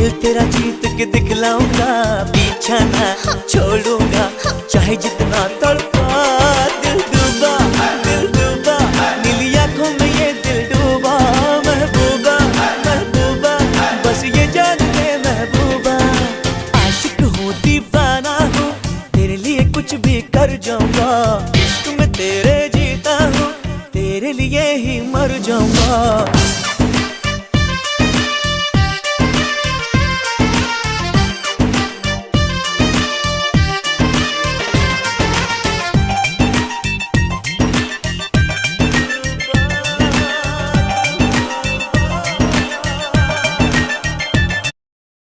दिल तेरा जीत के दिखलाऊंगा, पीछा ना छोड़ूंगा, चाहे जितना तड़पा दिल डूबा, दिल डूबा, नीली आंखों में ये दिल डूबा। महबूबा महबूबा बस ये जान ले महबूबा, आशिक हूँ दीवाना हूँ, तेरे लिए कुछ भी कर जाऊंगा, इश्क में तेरे जीता हूँ, तेरे लिए ही मर जाऊंगा।